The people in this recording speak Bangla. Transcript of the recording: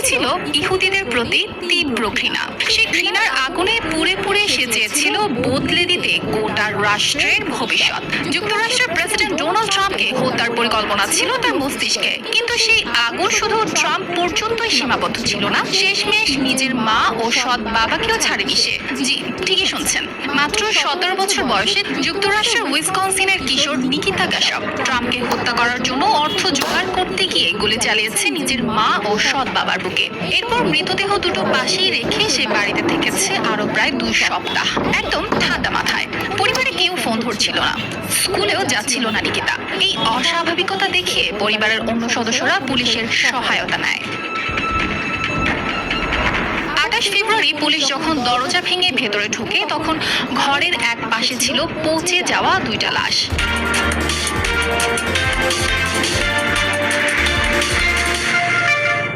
ছিল ইহুদিদের প্রতি তীব্র ঘৃণা। সেই ঘৃণার আগুনে পুড়ে পুড়ে সে চেয়েছিল বদলে দিতে গোটা রাষ্ট্রের ভবিষ্যৎ। যুক্তরাষ্ট্রের প্রেসিডেন্ট ডোনাল্ড ট্রাম্পকে হত্যার পরিকল্পনা ছিল তার মস্তিষ্কে, কিন্তু সেই আগুন শুধু ট্রাম্প পর্যন্তই সীমাবদ্ধ ছিল না, শেষমেশ নিজের মা ও সৎ বাবাকেও ছাড়েনি সে। জি, ঠিকই শুনছেন, মাত্র 17 বছর বয়সে যুক্তরাষ্ট্রের উইসকনসিনের কিশোর নিকিতা কাশ্যপ ট্রাম্পকে হত্যা করার জন্য অর্থ জোগাড় করতে গিয়ে গুলি চালিয়েছে নিজের মা ও সৎ বাবার বুকে। এরপর মৃতদেহ দুটো পাশেই রেখে সে বাড়িতে থেকেছে আরো প্রায় 2 সপ্তাহ, একদম ঠান্ডা মাথায়। পরিবারে কেউ ফোন ধরছিল না, স্কুলেও যাচ্ছিল না নিকিতা। এই অস্বাভাবিকতা দেখে পরিবারের অন্য সদস্যরা পুলিশের সহায়তা নেয়। 28 ফেব্রুয়ারি পুলিশ যখন দরজা ভেঙে ভেতরে ঢুকে, তখন ঘরের এক পাশে ছিল পচে যাওয়া 2টা লাশ।